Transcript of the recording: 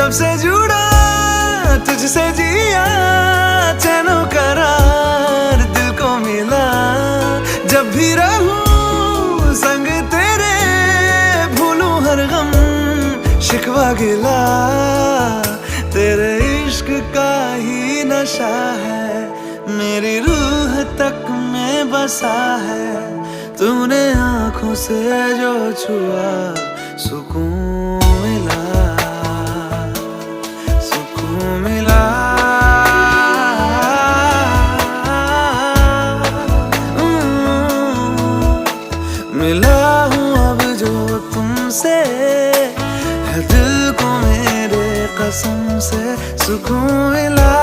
जब से जुड़ा तुझसे जिया, चैनो करार दिल को मिला। जब भी रहूं संग तेरे, भूलूं हर गम शिकवा गिला। तेरे इश्क का ही नशा है, मेरी रूह तक में बसा है। तूने आंखों से जो छुआ, सुकून मिला, सुकून मिला। मिला हूँ अब जो तुमसे, है दिल को मेरे कसम से सुकून मिला।